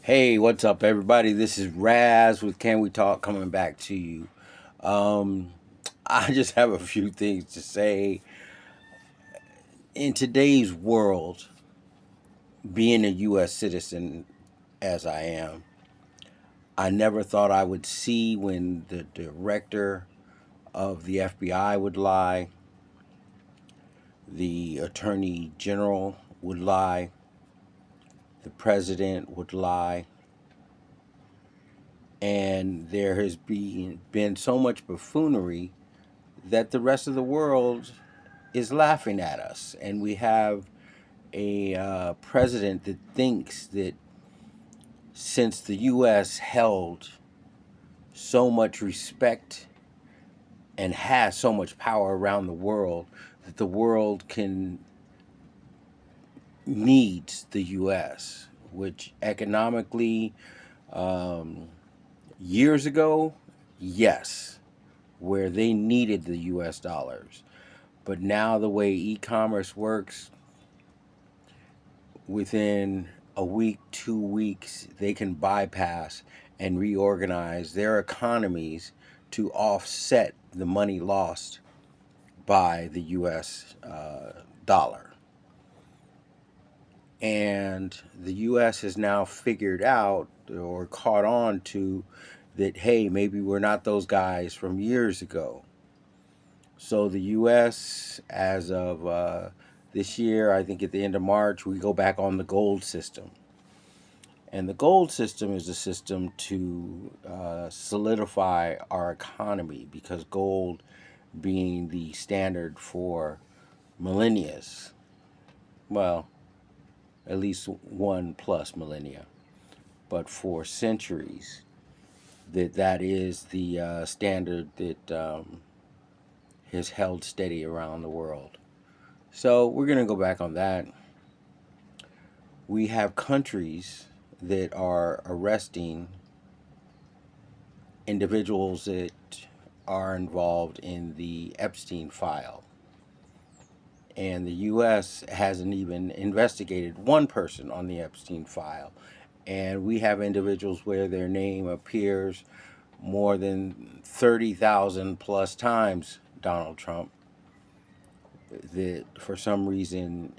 Hey, what's up, everybody? This is Raz with Can We Talk coming back to you. Um, I just have a few things to say. In today's world, being a U.S. citizen as I am, I never thought I would see when the director of the FBI would lie, the attorney general would lie, the president would lie, and there has been so much buffoonery that the rest of the world is laughing at us. And we have a president that thinks that since the U.S. held so much respect and has so much power around the world, that the world can needs the U.S., which economically, um, years ago, yes, where they needed the U.S. dollars. But now the way e-commerce works, within a week, 2 weeks, they can bypass and reorganize their economies to offset the money lost by the U.S. Dollar. And the U.S. has now figured out or caught on to that, hey, maybe we're not those guys from years ago. So the U.S., as of this year, I think at the end of March, we go back on the gold system. And the gold system is a system to solidify our economy because gold being the standard for millennia, well, at least one plus millennia, but for centuries, that is the standard that has held steady around the world. So we're going to go back on that. We have countries that are arresting individuals that are involved in the Epstein file. And the U.S. hasn't even investigated one person on the Epstein file. And we have individuals where their name appears more than 30,000 plus times, Donald Trump, that for some reason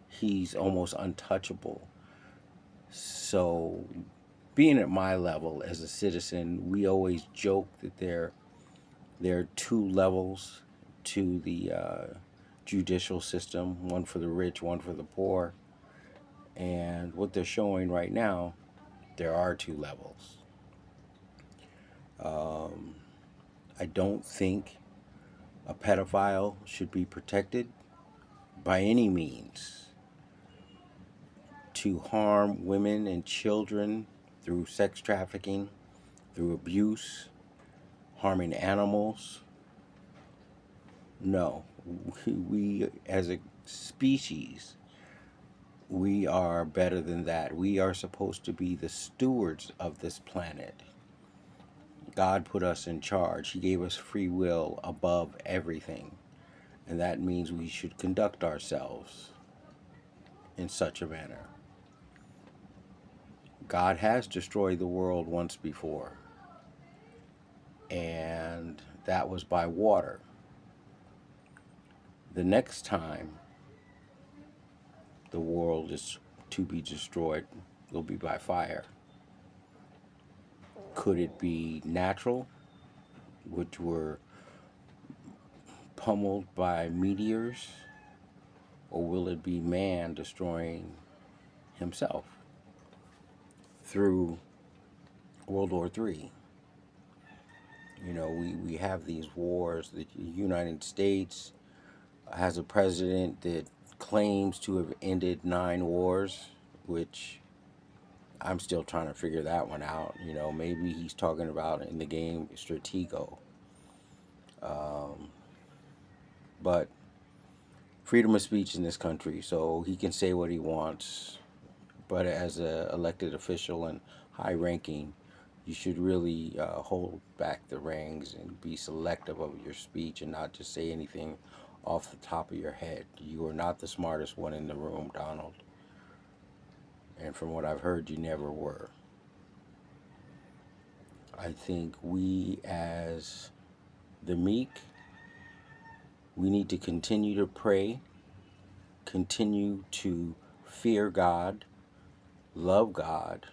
he's almost untouchable. So, being at my level as a citizen, we always joke that there are two levels to the judicial system, one for the rich, one for the poor. And what they're showing right now, there are two levels. Um, I don't think a pedophile should be protected by any means. To harm women and children through sex trafficking, through abuse, harming animals, no. We as a species, we are better than that. We are supposed to be the stewards of this planet. God put us in charge. He gave us free will above everything. And that means we should conduct ourselves in such a manner. God has destroyed the world once before, and that was by water. The next time the world is to be destroyed will be by fire. Could it be natural, which were pummeled by meteors, or will it be man destroying himself through World War III? We have these wars. The United States has a president that claims to have ended 9 wars, which I'm still trying to figure that one out. Maybe he's talking about in the game Stratego. Um, but freedom of speech in this country, so he can say what he wants. But as a elected official and high ranking, you should really hold back the reins and be selective of your speech and not just say anything off the top of your head. You are not the smartest one in the room, Donald. And from what I've heard, you never were. I think we, as the meek, we need to continue to pray, continue to fear God, love God,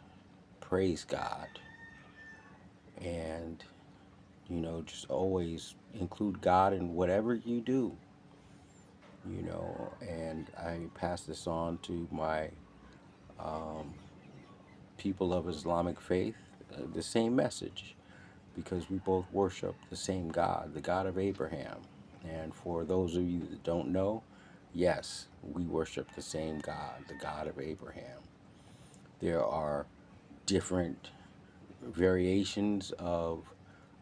praise God, and, just always include God in whatever you do, and I pass this on to my people of Islamic faith, the same message, because we both worship the same God, the God of Abraham. And for those of you that don't know, yes, we worship the same God, the God of Abraham. There are different variations of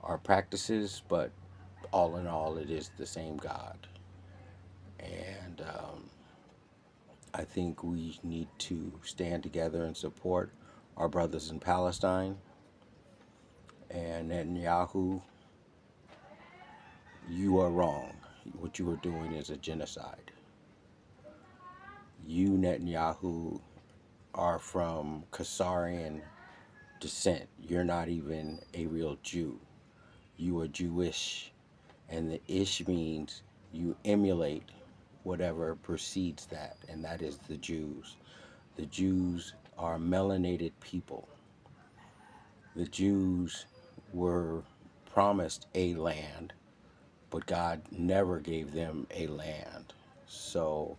our practices, but all in all, it is the same God. And I think we need to stand together and support our brothers in Palestine. And Netanyahu, you are wrong. What you are doing is a genocide. You, Netanyahu, are from Khazarian descent. You're not even a real Jew. You are Jewish, and the ish means you emulate whatever precedes that, and that is the Jews. The Jews are melanated people. The Jews were promised a land, but God never gave them a land. So,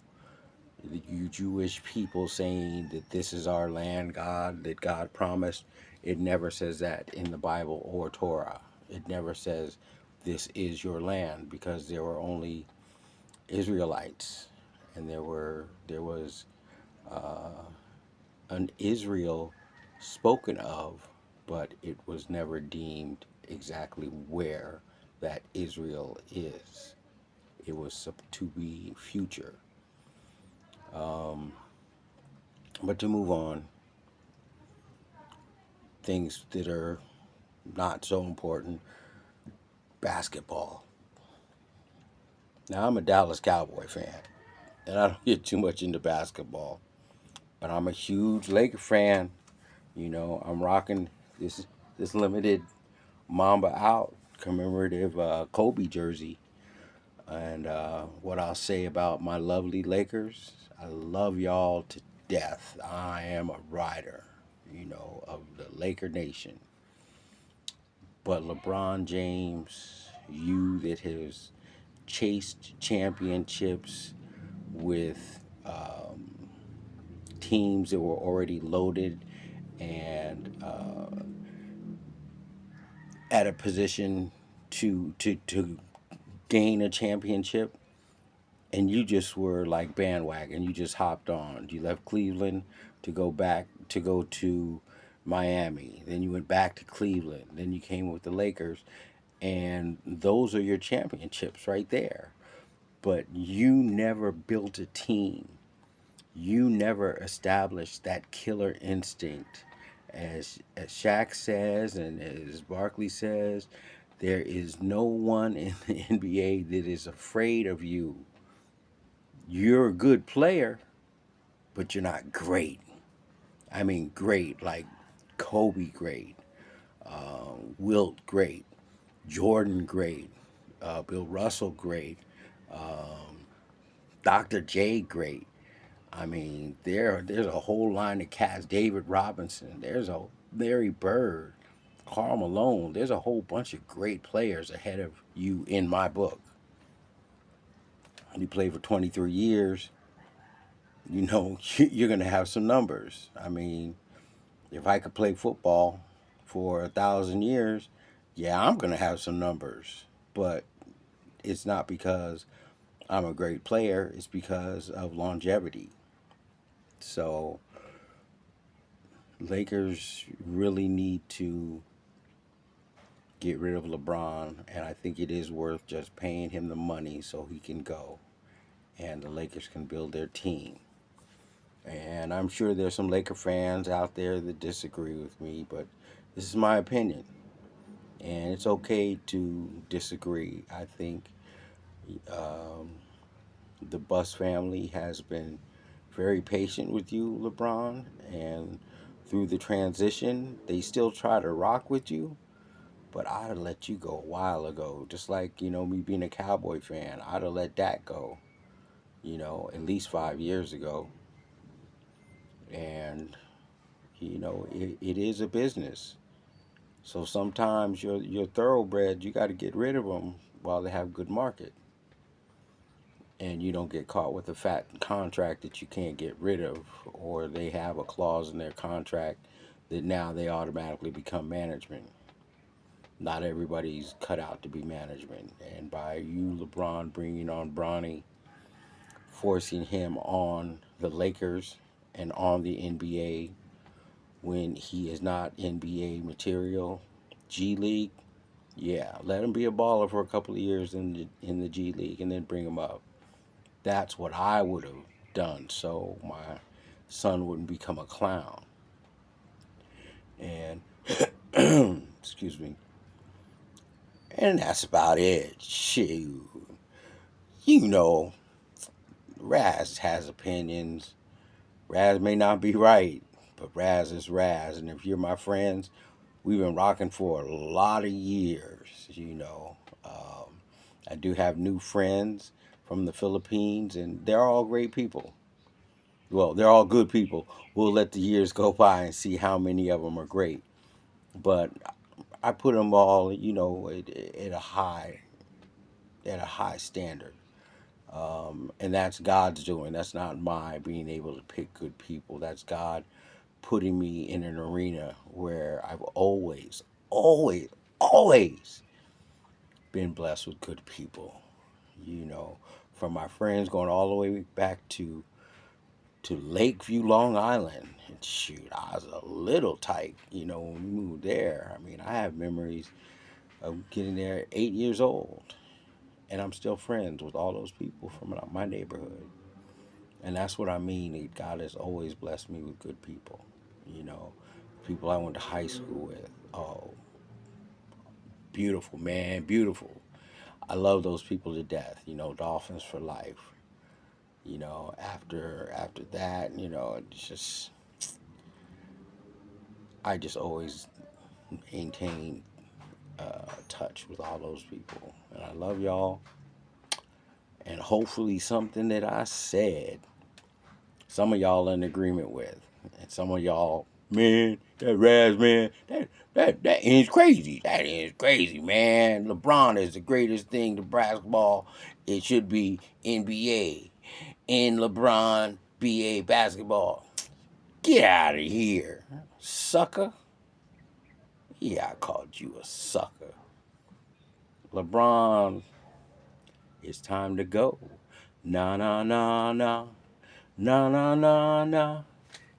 you Jewish people saying that this is our land, God, that God promised, it never says that in the Bible or Torah. It never says this is your land, because there were only Israelites, and there was an Israel spoken of, but it was never deemed exactly where that Israel is. It was to be future. But to move on, things that are not so important, basketball. Now, I'm a Dallas Cowboy fan, and I don't get too much into basketball, but I'm a huge Laker fan. I'm rocking this limited Mamba Out commemorative Kobe jersey. And what I'll say about my lovely Lakers, I love y'all to death. I am a rider, of the Laker Nation. But LeBron James, you that has chased championships with teams that were already loaded and at a position to gain a championship, and you just were like bandwagon. You just hopped on. You left Cleveland to go to Miami. Then you went back to Cleveland. Then you came with the Lakers, and those are your championships right there. But you never built a team. You never established that killer instinct. As Shaq says, and as Barkley says, there is no one in the NBA that is afraid of you. You're a good player, but you're not great. I mean, great, like Kobe great, Wilt great, Jordan great, Bill Russell great, Dr. J great. I mean, there's a whole line of cats. David Robinson. There's a Larry Bird, Karl Malone. There's a whole bunch of great players ahead of you in my book. You played for 23 years. You're gonna have some numbers. I mean, if I could play football for 1,000 years, yeah, I'm gonna have some numbers. But it's not because I'm a great player. It's because of longevity. So Lakers really need to get rid of LeBron, and I think it is worth just paying him the money so he can go, and the Lakers can build their team. And I'm sure there's some Laker fans out there that disagree with me, but this is my opinion, and it's okay to disagree. I think um, the Bus family has been very patient with you, LeBron, and through the transition, they still try to rock with you. But I'd have let you go a while ago. Just like, me being a Cowboy fan, I'd have let that go, at least 5 years ago. And, it is a business. So sometimes your thoroughbred, you got to get rid of them while they have good market. And you don't get caught with a fat contract that you can't get rid of, or they have a clause in their contract that now they automatically become management. Not everybody's cut out to be management. And by you, LeBron, bringing on Bronny, forcing him on the Lakers and on the NBA when he is not NBA material, G League, yeah, let him be a baller for a couple of years in the G League and then bring him up. That's what I would have done so my son wouldn't become a clown. And excuse me. And that's about it. Shoot. You know, Raz has opinions. Raz may not be right, but Raz is Raz. And if you're my friends, we've been rocking for a lot of years. I do have new friends from the Philippines, and they're all great people. Well, they're all good people. We'll let the years go by and see how many of them are great. But I put them all, at a high standard. And that's God's doing. That's not my being able to pick good people. That's God putting me in an arena where I've always, always been blessed with good people. You know, from my friends going all the way back to Lakeview, Long Island. And shoot, I was a little tight, when we moved there. I mean, I have memories of getting there at 8 years old, and I'm still friends with all those people from my neighborhood. And that's what I mean. God has always blessed me with good people. You know, people I went to high school with. Oh, beautiful, man, beautiful. I love those people to death. Dolphins for life. After that, it's just I just always maintain touch with all those people, and I love y'all. And hopefully, something that I said, some of y'all in agreement with, and some of y'all, man, that Raz, man, that is crazy. That is crazy, man. LeBron is the greatest thing to basketball. It should be NBA. In LeBron, BA basketball. Get out of here, sucker. Yeah, I called you a sucker. LeBron, it's time to go. Na na na na. Na na na na.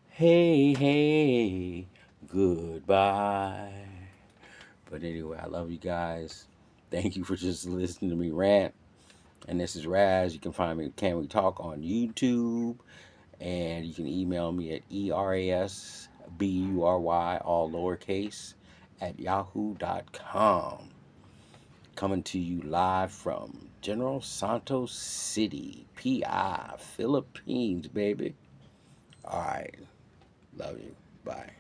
Hey, hey. Goodbye. But anyway, I love you guys. Thank you for just listening to me rant. And this is Raz. You can find me at Can We Talk on YouTube. And you can email me at erasbury, all lowercase, at yahoo.com. Coming to you live from General Santos City, PI, Philippines, baby. All right. Love you. Bye.